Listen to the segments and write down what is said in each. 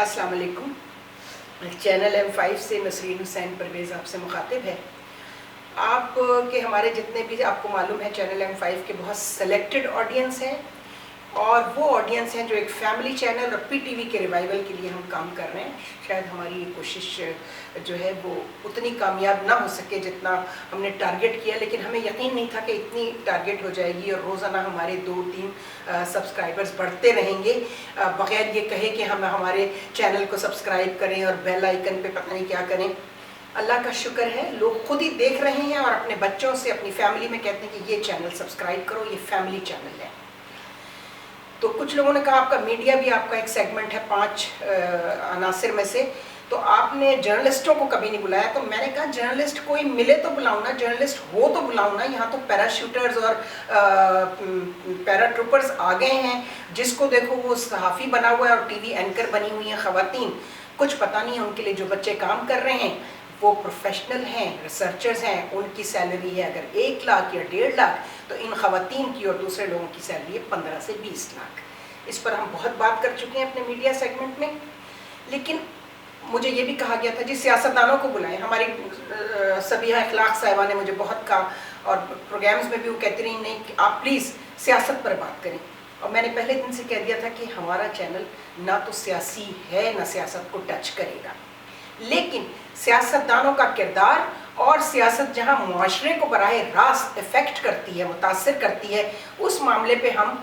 السلام علیکم. Channel M5 سے نسرین حسین پرویز آپ سے مخاطب ہے. آپ کے ہمارے جتنے بھی آپ کو معلوم ہے چینل M5 کے بہت سلیکٹڈ آڈینس ہیں، اور وہ آڈینس ہیں جو ایک فیملی چینل اور PTV کے ریوائول کے لیے ہم کام کر رہے ہیں. شاید ہماری یہ کوشش جو ہے وہ اتنی کامیاب نہ ہو سکے جتنا ہم نے ٹارگٹ کیا، لیکن ہمیں یقین نہیں تھا کہ اتنی ٹارگٹ ہو جائے گی اور روزانہ ہمارے 2-3 سبسکرائبرز بڑھتے رہیں گے بغیر یہ کہے کہ ہم ہمارے چینل کو سبسکرائب کریں اور بیل آئیکن پہ پتہ نہیں کیا کریں. اللہ کا شکر ہے لوگ خود ہی دیکھ رہے ہیں اور اپنے بچوں سے اپنی فیملی میں کہتے ہیں کہ یہ چینل سبسکرائب کرو، یہ فیملی چینل ہے. تو کچھ لوگوں نے کہا آپ کا میڈیا بھی آپ کا ایک سیگمنٹ ہے 5 عناصر میں سے، تو آپ نے جرنلسٹوں کو کبھی نہیں بلایا. تو میں نے کہا جرنلسٹ کوئی ملے تو بلاؤں نا، جرنلسٹ ہو تو بلاؤں نا. یہاں تو پیراشوٹرز اور پیرا ٹروپرز آ گئے ہیں، جس کو دیکھو وہ صحافی بنا ہوا ہے اور TV اینکر بنی ہوئی ہیں خواتین. کچھ پتہ نہیں ہے ان کے لیے جو بچے کام کر رہے ہیں وہ پروفیشنل ہیں، ریسرچرز ہیں، ان کی سیلری ہے اگر 1 لاکھ یا 1.5 لاکھ، تو ان خواتین کی اور دوسرے لوگوں کی سیلری ہے 15 سے 20 لاکھ. اس پر ہم بہت بات کر چکے ہیں اپنے میڈیا سیگمنٹ میں. لیکن مجھے یہ بھی کہا گیا تھا جی سیاستدانوں کو بلائیں. ہماری سبیحہ اخلاق صاحبہ نے مجھے بہت کہا، اور پروگرامز میں بھی وہ کہتی رہی نہیں کہ آپ پلیز سیاست پر بات کریں. اور میں نے پہلے دن سے کہہ دیا تھا کہ ہمارا چینل نہ تو سیاسی ہے نہ سیاست کو ٹچ کرے گا، لیکن سیاستدانوں کا کردار اور سیاست جہاں معاشرے کو براہ راست افیکٹ کرتی ہے، متاثر کرتی ہے، اس معاملے پہ ہم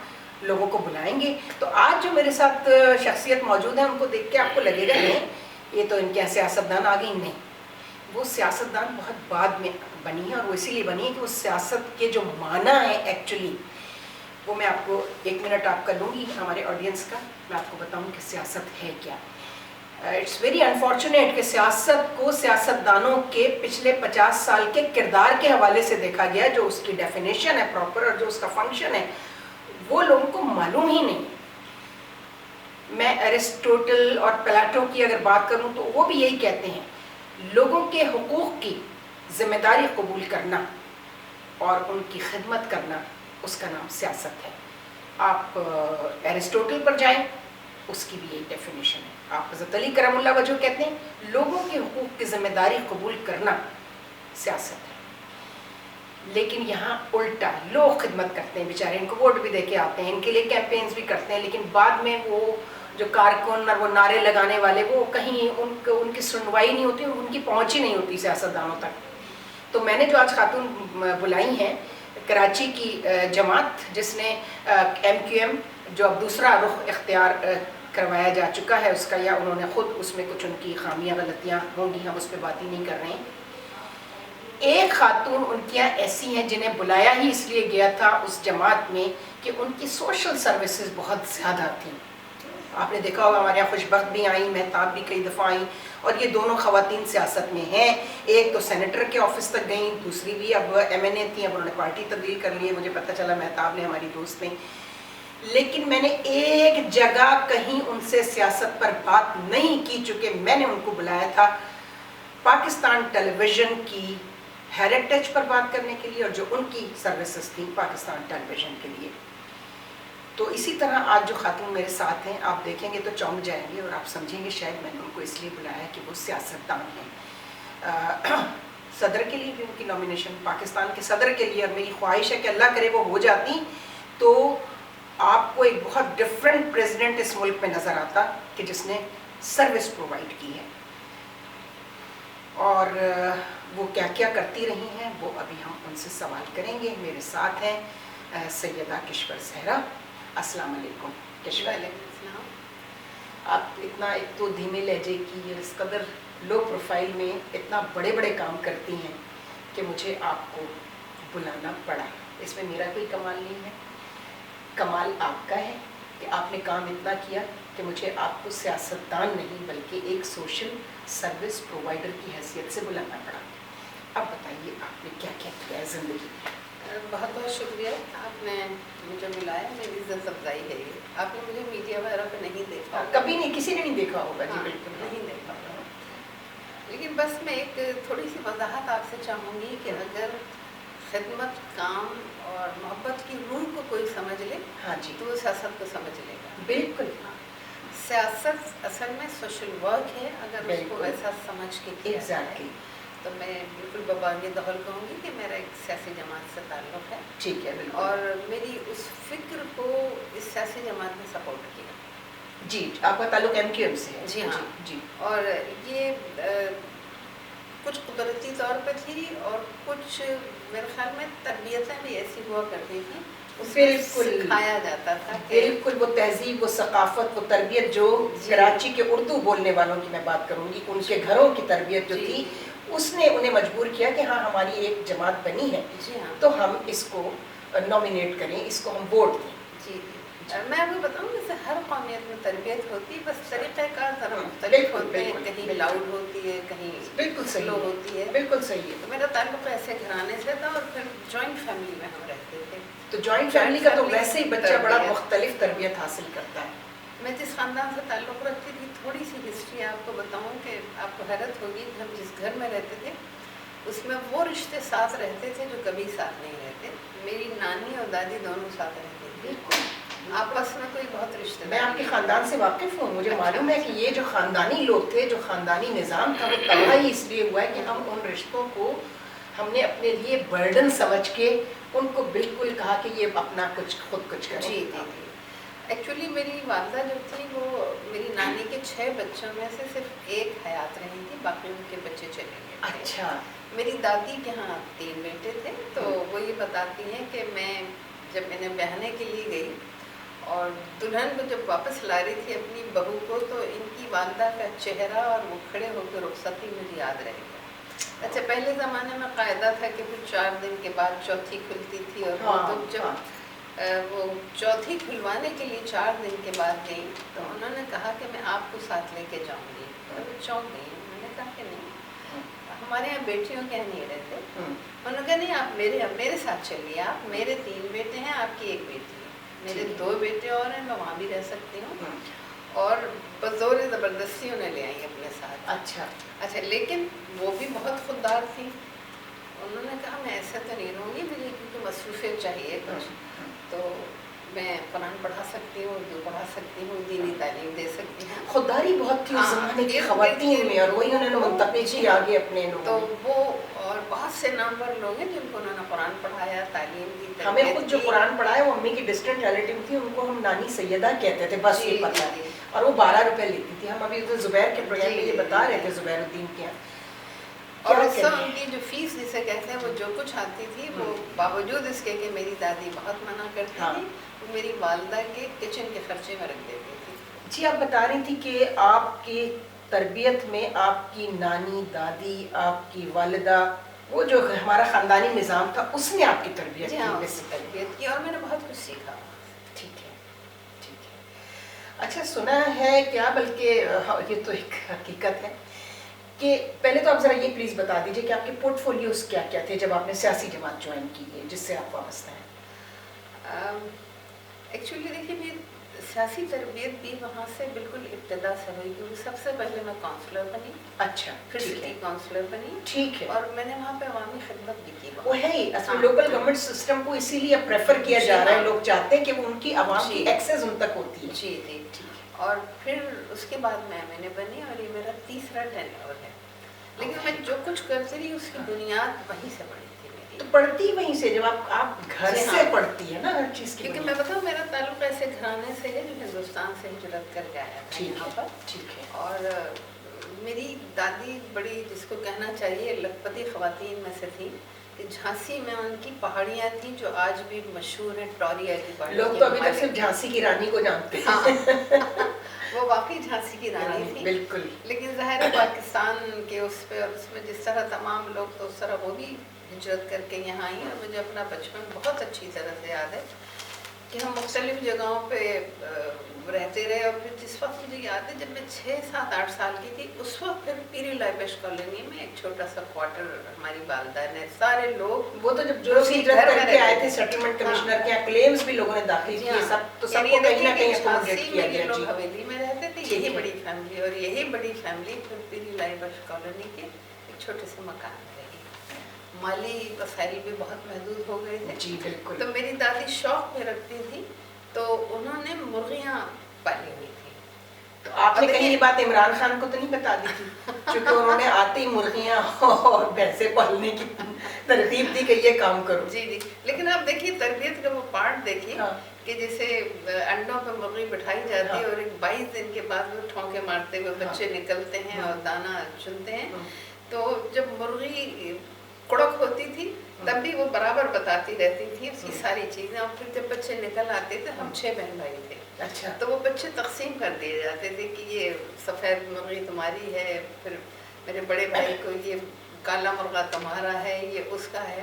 لوگوں کو بلائیں گے. تو آج جو میرے ساتھ شخصیت موجود ہے ان کو دیکھ کے آپ کو لگے گا نہیں یہ تو ان کے سیاستدان آ گئی. نہیں، وہ سیاستدان بہت بعد میں بنی ہے، اور وہ اسی لیے بنی ہے کہ وہ سیاست کے جو معنی ہیں ایکچولی وہ میں آپ کو 1 منٹ آپ کا لوں گی ہمارے آڈینس کا، میں آپ کو بتاؤں کہ سیاست ہے کیا. اٹس ویری انفارچونیٹ کہ سیاست کو سیاستدانوں کے پچھلے 50 سال کے کردار کے حوالے سے دیکھا گیا، جو اس کی ڈیفینیشن ہے پراپر اور جو اس کا فنکشن ہے وہ لوگوں کو معلوم ہی نہیں. میں ایرسٹوٹل اور پلاٹو کی اگر بات کروں تو وہ بھی یہی کہتے ہیں، لوگوں کے حقوق کی ذمہ داری قبول کرنا اور ان کی خدمت کرنا، اس کا نام سیاست ہے. آپ ایرسٹوٹل پر جائیں، اس کی بھی یہی ڈیفینیشن ہے. آپ حضرت علی کرم اللہ وجہ کہتے ہیں لوگوں کے حقوق کی ذمہ داری قبول کرنا سیاست ہے. لیکن یہاں الٹا، لوگ خدمت کرتے ہیں بیچارے، ان کو ووٹ بھی دے کے آتے ہیں، ان کے لیے کیمپینز بھی کرتے ہیں، لیکن بعد میں وہ جو کارکن اور وہ نعرے لگانے والے وہ کہیں ان کی سنوائی نہیں ہوتی، ان کی پہنچ ہی نہیں ہوتی سیاستدانوں تک. تو میں نے جو آج خاتون بلائی ہیں کراچی کی جماعت، جس نے MQM جو اب دوسرا رخ اختیار کروایا جا چکا ہے اس کا، یا انہوں نے خود اس میں کچھ ان کی خامیاں غلطیاں ہوں گی، ہم اس پہ بات ہی نہیں کر رہے ہیں. ایک خاتون ان کی ایسی ہیں جنہیں بلایا ہی اس لیے گیا تھا اس جماعت میں کہ ان کی سوشل سروسز بہت زیادہ تھیں. آپ نے دیکھا ہوگا ہمارے یہاں خوشبخت بھی آئیں، مہتاب بھی کئی دفعہ آئیں، اور یہ دونوں خواتین سیاست میں ہیں. ایک تو سینیٹر کے آفس تک گئیں، دوسری بھی اب MNA تھیں، اب انہوں نے پارٹی تبدیل کر لی ہے. مجھے پتہ چلا مہتاب نے، ہماری دوست نے. لیکن میں نے ایک جگہ کہیں ان سے سیاست پر بات نہیں کی، چونکہ میں نے ان کو بلایا تھا پاکستان ٹیلی ویژن کی ہیریٹیج پر بات کرنے کے لیے، اور جو ان کی سروسز تھیں پاکستان ٹیلی ویژن کے لیے. تو اسی طرح آج جو خاتون میرے ساتھ ہیں آپ دیکھیں گے تو چونک جائیں گے، اور آپ سمجھیں گے شاید میں نے ان کو اس لیے بلایا کہ وہ سیاستدان ہیں. صدر کے لیے بھی ان کی نامینیشن پاکستان کے صدر کے لیے، اور میری خواہش ہے کہ اللہ کرے وہ ہو جاتی تو آپ کو ایک بہت ڈفرینٹ پریزیڈنٹ اس ملک میں نظر آتا کہ جس نے سروس پرووائڈ کی ہے. اور وہ کیا کیا کرتی رہی ہیں وہ ابھی ہم ان سے سوال کریں گے. میرے ساتھ ہیں سیدہ کشور زہرا. السلام علیکم کشور. آپ اتنا ایک تو دھیمے لہجے کی، اس قدر لو پروفائل میں اتنا بڑے بڑے کام کرتی ہیں کہ مجھے آپ کو بلانا پڑا. اس میں میرا کوئی کمال نہیں ہے، کمال آپ کا ہے کہ آپ نے کام اتنا کیا کہ مجھے آپ کو سیاستدان نہیں بلکہ ایک سوشل سروس پرووائڈر کی حیثیت سے بلانا پڑا. اب بتائیے آپ نے کیا کیا کیا ہے زندگی میں؟ بہت بہت شکریہ، آپ نے مجھے بلایا، میری عزت افزائی ہے یہ. آپ نے مجھے میڈیا وغیرہ پہ نہیں دیکھا، کبھی نہیں، کسی نے نہیں دیکھا ہوگا. جی بالکل نہیں دیکھا ہوگا. لیکن بس میں ایک تھوڑی سی وضاحت آپ سے چاہوں گی کہ اگر خدمت، کام اور محبت کی روح کو کوئی سمجھ لے، ہاں جی، تو وہ سیاست کو سمجھ لے گا. بالکل. سیاست اصل میں سوشل ورک ہے اگر اس کو ویسا سمجھ کے کیا جائے تو میں بالکل ببانگ دخل کہوں گی کہ میرا ایک سیاسی جماعت سے تعلق ہے. ٹھیک ہے. اور میری اس فکر کو اس سیاسی جماعت نے سپورٹ کیا. جی آپ کا تعلق ایم کیو ایم سے ہے. جی ہاں. جی. اور یہ کچھ قدرتی طور پہ تھی اور کچھ میرے خیال میں تربیتیں بھی ایسی ہوا کرتی تھیں. بالکل سکھایا جاتا تھا. بالکل وہ تہذیب، وہ ثقافت، وہ تربیت جو کراچی کے اردو بولنے والوں کی میں بات کروں گی، ان کے گھروں کی تربیت جو تھی اس نے انہیں مجبور کیا کہ ہاں ہماری ایک جماعت بنی ہے تو ہم اس کو نامینیٹ کریں، اس کو ہم ووٹ دیں. جی میں آپ کو بتاؤں جیسے ہر قومیت میں تربیت ہوتی ہے، بس طریقہ کار ذرا مختلف ہوتے ہیں. کہیں لاؤڈ ہوتی ہے، کہیں بالکل سلو ہوتی ہے. بالکل صحیح ہے. تو میرا تعلق ایسے گھرانے سے تھا اور پھر جوائنٹ فیملی میں ہم رہتے تھے. تو جوائنٹ فیملی کا تو ویسے ہی بچہ بڑا مختلف تربیت حاصل کرتا ہے. میں جس خاندان سے تعلق رکھتی تھی، تھوڑی سی ہسٹری آپ کو بتاؤں کہ آپ کو حیرت ہوگی. ہم جس گھر میں رہتے تھے اس میں وہ رشتے ساتھ رہتے تھے جو کبھی ساتھ نہیں رہتے. میری نانی اور دادی دونوں ساتھ رہتے تھے. بالکل آپس میں کوئی بہت رشتے. میں آپ کے خاندان سے واقف ہوں. مجھے معلوم ہے کہ یہ جو خاندانی لوگ تھے، جو خاندانی نظام تھا، وہ تباہی اس لیے ہوا ہے کہ ہم ان رشتوں کو ہم نے اپنے لیے برڈن سمجھ کے ان کو بالکل کہا کہ یہ اپنا خود کچھ کریں. جی جی. ایکچولی میری والدہ جو تھی وہ میری نانی کے 6 بچوں میں سے صرف ایک حیات رہی تھی، باقی ان کے بچے چلے گئے. اچھا. میری دادی کے ہاں 3 بیٹے تھے. تو وہ یہ بتاتی ہیں کہ میں جب انہیں بہنے کے لیے گئی اور دلہن کو جب واپس لا رہی تھی اپنی بہو کو، تو ان کی والدہ کا چہرہ اور وہ کھڑے ہو کے رخصتی مجھے یاد رہے گا. اچھا پہلے زمانے میں قاعدہ تھا کہ پھر 4 دن کے بعد چوتھی کھلتی تھی اور وہ تو جب وہ چوتھی کھلوانے کے لیے 4 دن کے بعد گئی تو انہوں نے کہا کہ میں آپ کو ساتھ لے کے جاؤں گی. تو میں چونک گئی. میں نے کہا کہ نہیں، ہمارے یہاں بیٹیوں کے نہیں رہتے. انہوں نے کہا نہیں آپ میرے ساتھ چلیے. آپ میرے 3 بیٹے ہیں، آپ کی 1 بیٹی ہے. میرے 2 بیٹے اور ہیں، میں وہاں بھی رہ سکتی ہوں. اور بزور زبردستی انہیں لے آئی اپنے ساتھ. اچھا لیکن وہ بھی بہت خوددار تھی. انہوں نے کہا میں ایسے تو نہیں رہوں گی، مجھے کیونکہ مصروفیت چاہیے کچھ. تو میں قرآن پڑھا سکتی ہوں، اردو پڑھا سکتی ہوں، دینی تعلیم دے سکتی ہوں. خودداری بہت تھی اس زمانے کی خواتین میں، اور وہی انہوں نے منتقل کیا آگے اپنے لوگوں. تو وہ اور بہت سے نامور لوگ ہیں جن کو انہوں نے قرآن پڑھایا، تعلیم دی. ہمیں خود جو قرآن پڑھایا وہ امی کی ڈسٹنٹ ریلیٹیو تھی، ان کو ہم نانی سیدہ کہتے تھے، بس یہ پتہ ہے. اور وہ 12 روپے لیتی تھی. ہم ابھی زبیر کے پروگرام میں یہ بتا رہے تھے، زبیر الدین کے. اور اس سے ان کی جو فیس جسے کہتے ہیں وہ جو کچھ آتی تھی وہ باوجود اس کے کہ میری دادی بہت منع کرتی تھی، وہ میری والدہ کے کچن کے خرچے میں رکھ دیتی تھی. جی آپ بتا رہی تھی کہ آپ کی تربیت میں آپ کی نانی، دادی، آپ کی والدہ، وہ جو ہمارا خاندانی نظام تھا اس نے آپ کی تربیت کی اور میں نے بہت کچھ سیکھا. ٹھیک ہے ٹھیک ہے. اچھا سنا ہے کیا، بلکہ یہ تو ایک حقیقت ہے کہ پہلے تو آپ ذرا یہ پلیز بتا دیجئے کہ آپ کے پورٹ فولیوز کیا کیا تھے جب آپ نے سیاسی جماعت جوائن کی ہے جس سے آپ وابستہ ہیں. ایکچولی دیکھیے میری سیاسی تربیت بھی وہاں سے بالکل ابتدا سے ہوئی، کیونکہ سب سے پہلے میں کونسلر بنی. اچھا پھر سٹی کونسلر بنی. ٹھیک ہے. اور میں نے وہاں پہ عوامی خدمت بھی کی. وہ ہے ہی اصل لوکل گورنمنٹ سسٹم کو اسی لیے پریفر کیا جا رہا ہے. لوگ چاہتے ہیں کہ وہ ان کی عوام کی ایکسیس ان تک ہوتی ہے. جی جی ٹھیک. اور پھر اس کے بعد میں نے بنی اور یہ میرا 3را ٹینیور ہے. لیکن میں جو کچھ کرتی رہی اس کی بنیاد وہیں سے پڑی تھی میری. تو پڑھتی وہیں سے جب آپ گھر سے پڑھتی ہے نا ہر چیز کی. کیونکہ میں بتاؤں میرا تعلق ایسے گھرانے سے ہے جو ہندوستان سے ہجرت کر کے آیا تھا یہاں پر. ٹھیک ہے. اور میری دادی بڑی جس کو کہنا چاہیے لکھپتی خواتین میں سے تھی. جھانسی میں ان کی پہاڑیاں تھیں جو آج بھی مشہور ہیں، ٹوریا کی پہاڑی. لوگ تو ابھی تک صرف جھانسی کی رانی کو جانتے ہیں. وہ واقعی جھانسی کی رانی تھی. بالکل. لیکن ظاہر ہے پاکستان کے اس پہ اور اس میں جس طرح تمام لوگ تو اس طرح وہ بھی ہجرت کر کے یہاں آئی. اور مجھے اپنا بچپن بہت اچھی طرح سے یاد ہے کہ ہم مختلف جگہوں پہ رہتے رہے. اور پھر جس وقت مجھے یاد ہے جب میں 6 7 8 سال کی تھی اس وقت پھر پیری لائبیش کالونی میں ایک چھوٹا سا کوارٹر ہماری والدہ نے سارے لوگ وہ تو جب جو ہجرت کر کے آئے تھے سیٹلمنٹ کمشنر کے کلیمز بھی لوگوں نے داخل کیے. سب تو سب کو کہیں نہ کہیں اکوموڈیٹ کیا گیا. لوگ حویلی میں رہتے تھے. یہی بڑی فیملی اور یہی بڑی فیملی پھر پیری لائبیش کالونی کے ایک چھوٹے سے مکان میں رہی. مالی وسائل بھی بہت محدود ہو گئے تھے. جی بالکل. تو میری دادی شوق میں رکھتی تھی تو انہوں نے مرغیاں پالی ہوئی تھی. تو آپ نے کہیں یہ بات عمران خان کو تو نہیں بتا دی تھی؟ چونکہ انہوں نے آتے ہی مرغیاں اور بھینسیں پالنے کی ترغیب دی کہ یہ کام کرو. جی جی. لیکن آپ دیکھیے تربیت کا وہ پارٹ دیکھیے ہاں. کہ جیسے انڈوں پہ مرغی بٹھائی جاتی ہے ہاں. اور ایک 22 دن کے بعد وہ ٹھونکے مارتے ہوئے بچے نکلتے ہیں اور دانا چنتے ہیں. تو جب مرغی کڑک ہوتی تھی تب بھی وہ برابر بتاتی رہتی تھی اس کی ساری چیزیں. اور پھر جب بچے نکل آتے تھے, ہم 6 بہن بھائی تھے, اچھا. تو وہ بچے تقسیم کر دیے جاتے تھے کہ یہ سفید مرغی تمہاری ہے, پھر میرے بڑے بھائی کو یہ کالا مرغا تمہارا ہے, یہ اس کا ہے.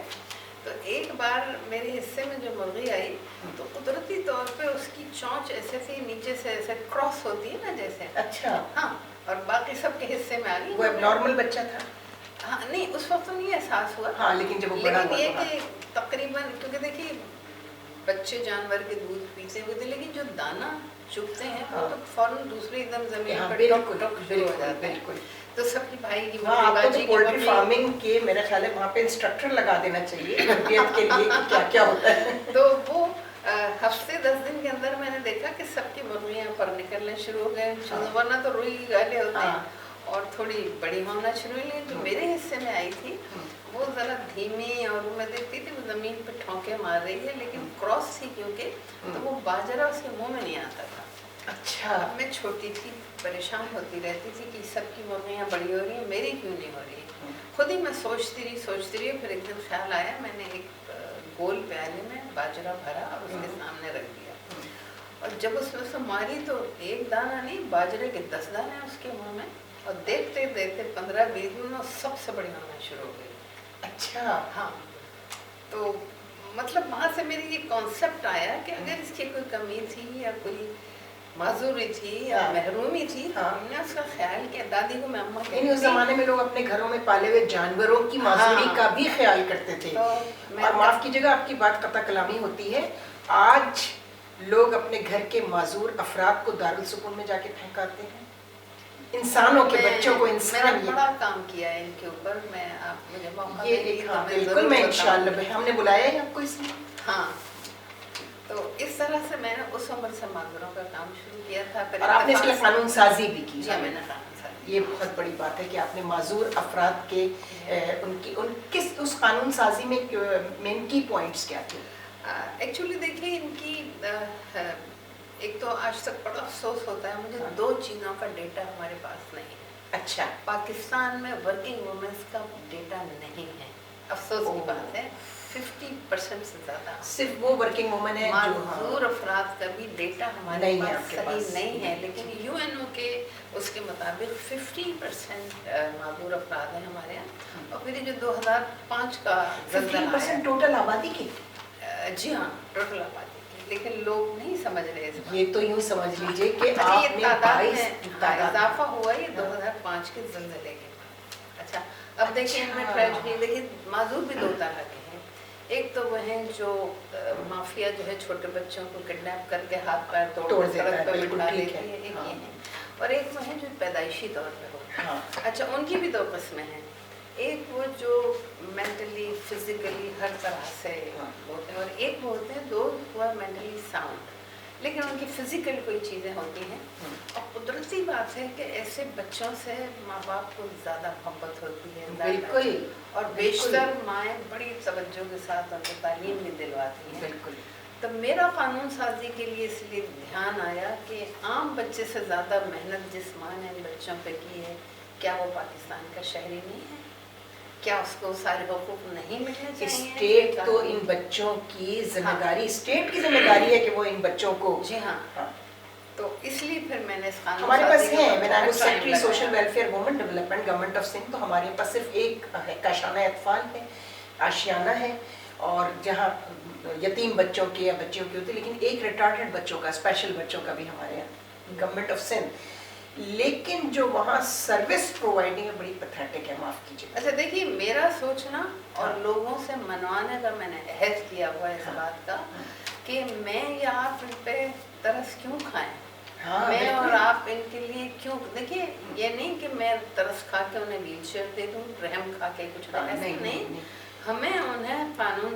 تو ایک بار میرے حصے میں جو مرغی آئی تو قدرتی طور پہ اس کی چونچ ایسے تھی, نیچے سے ایسے کراس ہوتی ہے نا جیسے. اچھا. ہاں. اور باقی سب کے حصے میں آ گئی. وہ نارمل بچہ تھا؟ ہاں نہیں, اس وقت تو نہیں احساس ہوا. ہاں, لیکن جب وہ بڑا ہوا یہ کہ تقریباً, کیونکہ دیکھیے بچے جانور کے دودھ پیتے ہوئے تھے, لیکن جو دانا چگتے ہیں وہ تو فوراً دوسری ایک دم زمین پہ ٹک ٹک شروع ہو جاتے ہیں. تو سب کی بھائی کی آپ کو تو پولٹری فارمنگ کے میرا خیال ہے وہاں پہ انسٹرکٹر لگا دینا چاہیے تربیت کے لیے کہ کیا کیا ہوتا ہے. تو وہ ہفتے 10 دن کے اندر میں نے دیکھا کہ سب کی مرغیاں پر نکلنے شروع ہو گئے. ورنہ تو روئی گالے ہوتے ہیں اور تھوڑی بڑی ہونا شروع ہوئی. لیکن جو میرے حصے میں آئی تھی وہ ذرا دھیمی, اور میں دیکھتی تھی وہ زمین پہ ٹھونکے مار رہی ہے, لیکن کراس تھی کیونکہ, تو وہ باجرا اس کے منہ میں نہیں آتا تھا. اچھا. اب میں چھوٹی تھی, پریشان ہوتی رہتی تھی کہ سب کی مرغیاں بڑی ہو رہی ہیں, میری کیوں نہیں ہو رہی. خود ہی میں سوچتی رہی. پھر ایک دن خیال آیا, میں نے ایک گول پیالے میں باجرا بھرا اور اس کے سامنے رکھ دیا, اور جب اس میں سے ماری تو ایک دانہ نہیں, باجرے کے 10 دانے اس کے منہ میں, اور دیکھتے دیکھتے 15-20 دن میں سب سے بڑی ہونا شروع ہو گئی. اچھا. ہاں. تو مطلب وہاں سے میری یہ کانسیپٹ آیا کہ اگر اس کی کوئی کمی تھی یا کوئی معذوری تھی یا محرومی تھی, تو ہم نے اس کا خیال کیا. دادی کو میں اماں کہتی تھی. اس زمانے میں لوگ اپنے گھروں میں پالے ہوئے جانوروں کی معذوری کا بھی خیال کرتے تھے. اور معاف کیجیے گا, آپ کی بات قطع کلامی ہوتی ہے, آج لوگ اپنے گھر کے معذور افراد کو دارالسکون میں جا کے پھینکاتے ہیں. انسانوں کے بچوں کو انسان, میں نے بڑا کام کیا ہے ان کے اوپر. میں آپ مجھے موقع دیں گی تو میں بالکل, میں انشاءاللہ, ہم نے بلایا ہے آپ کو اس میں. ہاں. تو اس طرح سے میں نے اس عمر سے معذوروں کا کام شروع کیا تھا. اور آپ نے اس کے قانون سازی بھی کی. جی, میں نے قانون سازی. یہ بہت بڑی بات ہے کہ آپ نے معذور افراد کے اس قانون سازی میں مین کی پوائنٹس کیا تھے؟ ایکچولی دیکھیے ان کی ایک تو آج تک بڑا افسوس ہوتا ہے مجھے, 2 چیزوں کا ڈیٹا ہمارے پاس نہیں ہے. اچھا. پاکستان میں ورکنگ وومنس کا ڈیٹا نہیں ہے, افسوس کی بات ہے. 50% سے زیادہ صرف وہ ورکنگ وومن ہے. معذور افراد کا بھی ڈیٹا ہمارے پاس صحیح نہیں ہے, لیکن UN کے اس کے مطابق 50% معذور افراد ہیں ہمارے یہاں. اور پھر یہ جو 2005 کا 50% ٹوٹل آبادی کی. جی ہاں, ٹوٹل آبادی کی, لیکن لوگ نہیں سمجھ رہے. یہ تو یوں سمجھ لیجئے کہ آپ نے تعداد میں اضافہ ہوا یہ 2005 کے زلزلے کے بعد. اچھا, اب دیکھیں ان میں ٹریجڈی, لیکن معذور بھی 2 طرح کے ہیں. ایک تو وہ ہیں جو مافیا جو ہے چھوٹے بچوں کو کڈنیپ کر کے ہاتھ پیر توڑ سڑک پر بٹھا لیتی ہے, ایک یہ ہیں. اور ایک وہ ہیں جو پیدائشی طور پہ ہوتے ہیں. اچھا, ان کی بھی 2 قسمیں ہیں. ایک وہ جو مینٹلی فزیکلی ہر طرح سے ہوتے ہیں, اور ایک وہ ہوتے ہیں دوست وہ مینٹلی ساؤنڈ, لیکن ان کی فزیکل کوئی چیزیں ہوتی ہیں. اور قدرتی بات ہے کہ ایسے بچوں سے ماں باپ کو زیادہ محبت ہوتی ہے. بالکل. اور بیشتر مائیں بڑی توجہ کے ساتھ ان کو تعلیم بھی دلواتی ہیں. بالکل. تو میرا قانون سازی کے لیے اس لیے دھیان آیا کہ عام بچے سے زیادہ محنت جس ماں نے ان بچوں پہ کی ہے, کیا وہ پاکستان کا شہری نہیں ہے؟ کیا اس کو سارے حقوق نہیں ملنے چاہیے؟ اسٹیٹ تو ان بچوں کی ذمہ داری, اسٹیٹ کی ذمہ داری ہے کہ وہ ان بچوں کو. جی ہاں. تو اس لیے پھر میں نے اس قانون ہمارے پاس ہے, میں نے secretary social welfare women development government of Sindh, تو ہمارے پاس صرف ایک کاشانہ اطفال ہے, آشیانہ ہے, اور جہاں یتیم بچوں کے یا بچیوں کی ہوتی ہے, لیکن ایک ریٹارڈڈ بچوں کا, اسپیشل بچوں کا بھی ہمارے یہاں گورنمنٹ آف سندھ. لیکن جو وہاں سروس پرووائڈنگ ہے بڑی پیتھیٹک ہے, معاف کیجیے. اچھا دیکھیے, میرا سوچنا اور لوگوں سے منوانے کا میں نے عہد کیا ہوا اس بات کا کہ میں یا آپ ان پہ ترس کیوں کھائیں, میں اور آپ ان کے لیے کیوں. دیکھیے, یہ نہیں کہ میں ترس کھا کے انہیں ویل چیئر دے دوں, رحم کھا کے کچھ ایسا نہیں. ہمیں انہیں قانون